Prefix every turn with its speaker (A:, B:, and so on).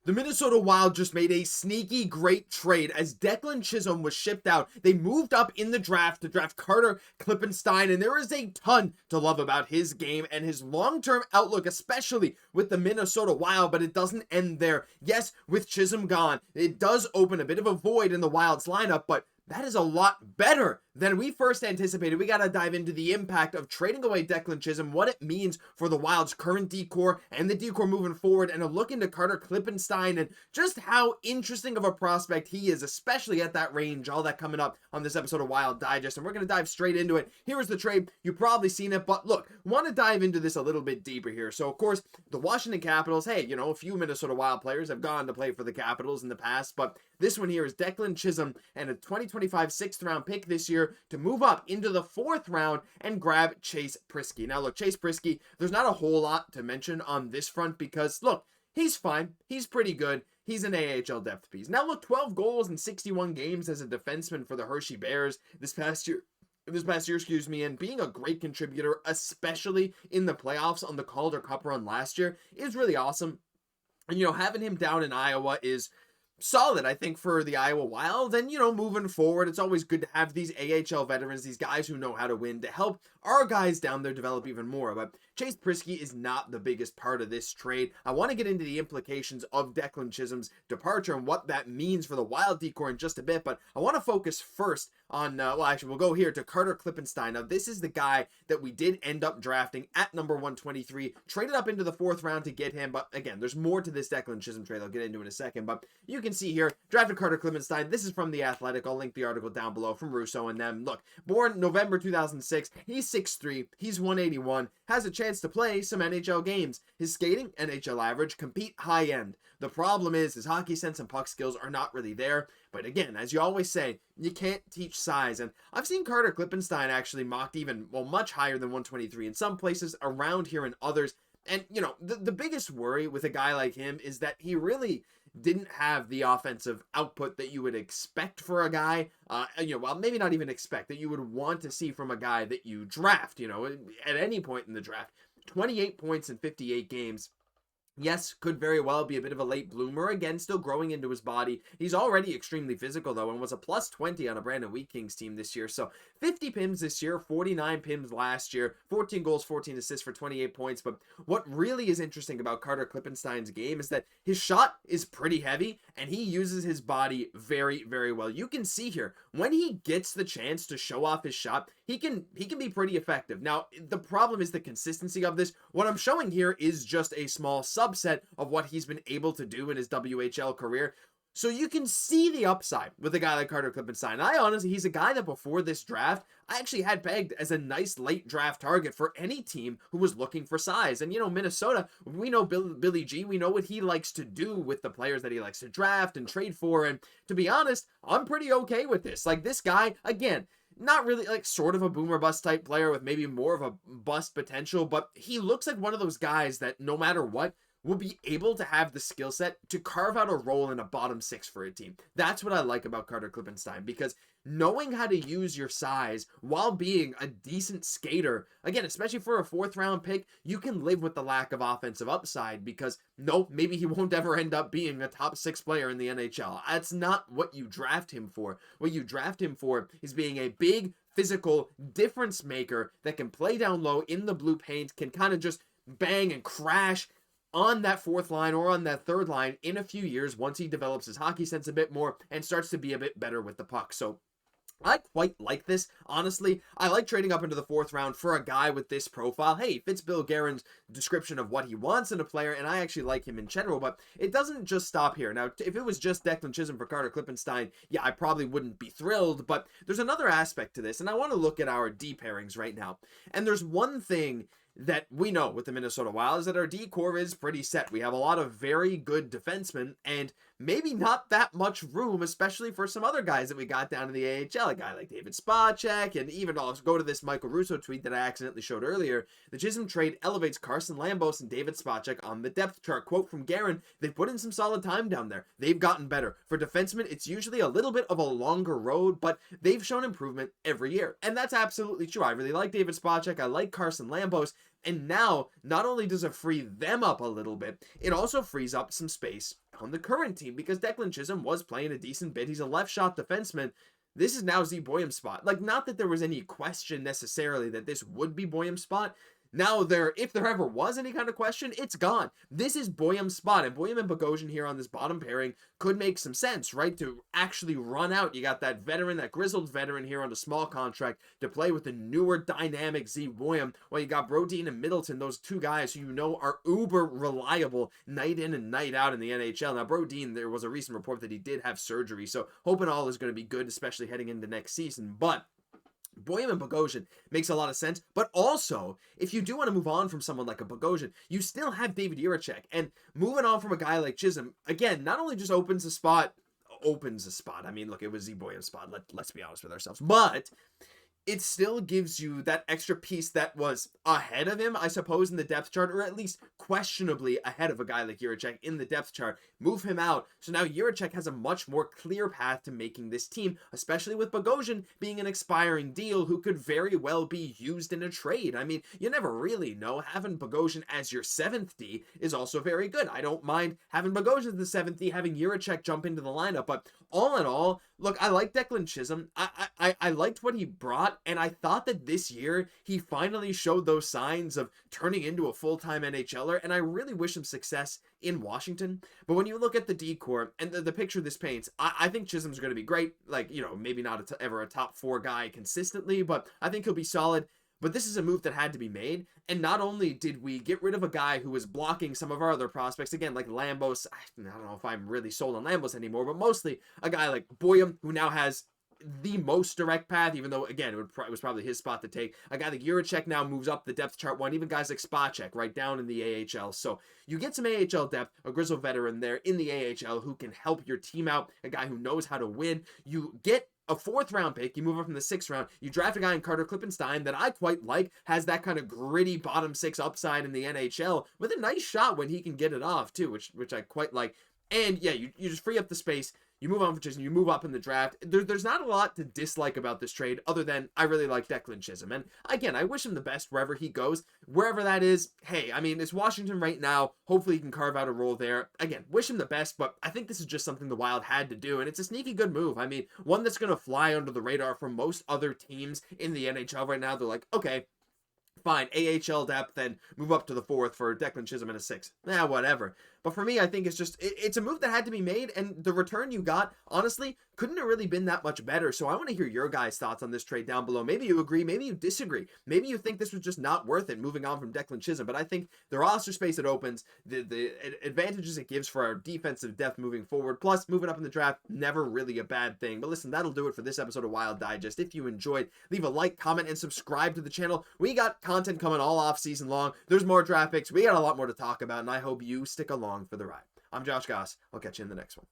A: The Minnesota Wild just made a sneaky great trade as Declan Chisholm was shipped out. They moved up in the draft to draft Carter Klippenstein, and there is a ton to love about his game and his long-term outlook, especially with the Minnesota Wild, but it doesn't end there. Yes, with Chisholm gone, it does open a bit of a void in the Wild's lineup, but that is a lot better than we first anticipated. We got to dive into the impact of trading away Declan Chisholm, what it means for the Wild's current decor and the decor moving forward, and a look into Carter Klippenstein and just how interesting of a prospect he is, especially at that range. All that coming up on this episode of Wild Digest, and we're going to dive straight into it. Here is the trade. You've probably seen it, but look, want to dive into this a little bit deeper here. So, of course, the Washington Capitals, hey, you know, a few Minnesota Wild players have gone to play for the Capitals in the past, but this one here is Declan Chisholm and a 2025 sixth round pick this year to move up into the fourth round and grab Chase Priskie. Now, look, Chase Priskie, there's not a whole lot to mention on this front because, look, he's fine. He's pretty good. He's an AHL depth piece. Now, look, 12 goals in 61 games as a defenseman for the Hershey Bears this past year, and being a great contributor, especially in the playoffs on the Calder Cup run last year, is really awesome. And, you know, having him down in Iowa is solid, I think, for the Iowa Wild. And, you know, moving forward, it's always good to have these AHL veterans, these guys who know how to win, to help our guys down there develop even more. But Chase Priskie is not the biggest part of this trade. I want to get into the implications of Declan Chisholm's departure and what that means for the Wild decor in just a bit, but I want to focus first on, well, actually, we'll go here to Carter Klippenstein. Now, this is the guy that we did end up drafting at number 123, traded up into the fourth round to get him, but again, there's more to this Declan Chisholm trade I'll get into in a second, but you can see here, drafted Carter Klippenstein. This is from The Athletic. I'll link the article down below from Russo and them. Look, born November 2006, he's 6'3", he's 181, has a chance to play some NHL games. His skating, NHL average, compete high end. The problem is his hockey sense and puck skills are not really there. But again, as you always say, you can't teach size. And I've seen Carter Klippenstein actually mocked even, well, much higher than 123 in some places around here and others. And, you know, the biggest worry with a guy like him is that he really didn't have the offensive output that you would expect for a guy, you know, well, maybe not even expect, that you would want to see from a guy that you draft, you know, at any point in the draft. 28 points in 58 games. Yes, could very well be a bit of a late bloomer. Again, still growing into his body. He's already extremely physical, though, and was a plus 20 on a Brandon Wheat Kings team this year. So 50 PIMs this year, 49 PIMs last year, 14 goals, 14 assists for 28 points. But what really is interesting about Carter Klippenstein's game is that his shot is pretty heavy, and he uses his body very, very well. You can see here, when he gets the chance to show off his shot, he can be pretty effective. Now, the problem is the consistency of this. What I'm showing here is just a small subset of what he's been able to do in his WHL career. So you can see the upside with a guy like Carter Klippenstein. I honestly, he's a guy that before this draft, I actually had pegged as a nice late draft target for any team who was looking for size. And, you know, Minnesota, we know Billy G, we know what he likes to do with the players that he likes to draft and trade for. And to be honest, I'm pretty okay with this. Like, this guy, again, not really, like, sort of a boomer bust type player with maybe more of a bust potential, but he looks like one of those guys that no matter what, will be able to have the skill set to carve out a role in a bottom six for a team. That's what I like about Carter Klippenstein, because knowing how to use your size while being a decent skater, again, especially for a fourth round pick, you can live with the lack of offensive upside because, no, maybe he won't ever end up being a top six player in the NHL. That's not what you draft him for. What you draft him for is being a big, physical difference maker that can play down low in the blue paint, can kind of just bang and crash on that fourth line or on that third line in a few years once he develops his hockey sense a bit more and starts to be a bit better with the puck. So I quite like this. Honestly, I like trading up into the fourth round for a guy with this profile. Hey, he fits Bill Guerin's description of what he wants in a player, and I actually like him in general, but it doesn't just stop here. Now, if it was just Declan Chisholm for Carter Klippenstein, yeah, I probably wouldn't be thrilled, but there's another aspect to this, and I want to look at our D pairings right now. And there's one thing that we know with the Minnesota Wild is that our D-core is pretty set. We have a lot of very good defensemen and maybe not that much room, especially for some other guys that we got down in the AHL, a guy like David Spacek, and even I'll go to this Michael Russo tweet that I accidentally showed earlier. The Chisholm trade elevates Carson Lambos and David Spacek on the depth chart. Quote from Guerin, they've put in some solid time down there. They've gotten better. For defensemen, it's usually a little bit of a longer road, but they've shown improvement every year. And that's absolutely true. I really like David Spacek. I like Carson Lambos. And now, not only does it free them up a little bit, it also frees up some space on the current team, because Declan Chisholm was playing a decent bit. He's a left shot defenseman. This is now Z Boyum's spot. Like, not that there was any question necessarily that this would be Boyum's spot. Now, if there ever was any kind of question, it's gone. This is Boyum's spot, and Boyum and Bogosian here on this bottom pairing could make some sense, right? To actually run out. You got that veteran, that grizzled veteran here on a small contract to play with the newer dynamic Z Boyum. Well, you got Brodin and Middleton, those two guys who you know are uber reliable night in and night out in the NHL. Now, Brodin, there was a recent report that he did have surgery, so hoping all is going to be good, especially heading into next season. But Boyum and Bogosian makes a lot of sense, but also, if you do want to move on from someone like a Bogosian, you still have David Jiricek, and moving on from a guy like Chisholm, again, not only just opens a spot, I mean, look, it was Z Boyum's spot, let's be honest with ourselves, but it still gives you that extra piece that was ahead of him, I suppose, in the depth chart, or at least questionably ahead of a guy like Jiricek in the depth chart. Move him out, so now Jiricek has a much more clear path to making this team, especially with Bogosian being an expiring deal who could very well be used in a trade. I mean, you never really know. Having Bogosian as your 7th D is also very good. I don't mind having Bogosian as the 7th D, having Jiricek jump into the lineup, but all in all, look, I like Declan Chisholm. I liked what he brought, and I thought that this year he finally showed those signs of turning into a full-time NHLer, and I really wish him success in Washington. But when you look at the D-core and the picture this paints, I think Chisholm's going to be great. Like, you know, maybe not ever a top 4 guy consistently, but I think he'll be solid. But this is a move that had to be made, and not only did we get rid of a guy who was blocking some of our other prospects, again, like Lambos, I don't know if I'm really sold on Lambos anymore, but mostly a guy like Boyum, who now has the most direct path, even though, again, it was probably his spot to take. A guy like Jiricek now moves up the depth chart one, even guys like Spacek right down in the AHL. So you get some AHL depth, a grizzled veteran there in the AHL who can help your team out, a guy who knows how to win. You get a 4th round pick, you move up from the 6th round, you draft a guy in Carter Klippenstein that I quite like, has that kind of gritty bottom 6 upside in the NHL with a nice shot when he can get it off too, which I quite like. And yeah, you just free up the space. You move on from Chisholm, you move up in the draft. There's not a lot to dislike about this trade other than I really like Declan Chisholm. And again, I wish him the best wherever he goes. Wherever that is, hey, I mean, it's Washington right now. Hopefully he can carve out a role there. Again, wish him the best, but I think this is just something the Wild had to do, and it's a sneaky good move. I mean, one that's going to fly under the radar for most other teams in the NHL right now. They're like, okay, fine, AHL depth, then move up to the 4th for Declan Chisholm and a 6th. Whatever. But for me, I think it's a move that had to be made, and the return you got, honestly, couldn't have really been that much better. So I want to hear your guys' thoughts on this trade down below. Maybe you agree, maybe you disagree. Maybe you think this was just not worth it moving on from Declan Chisholm, but I think the roster space it opens, the advantages it gives for our defensive depth moving forward, plus moving up in the draft, never really a bad thing. But listen, that'll do it for this episode of Wild Digest. If you enjoyed, leave a like, comment, and subscribe to the channel. We got content coming all off season long. There's more draft picks. We got a lot more to talk about, and I hope you stick along for the ride. I'm Josh Goss. I'll catch you in the next one.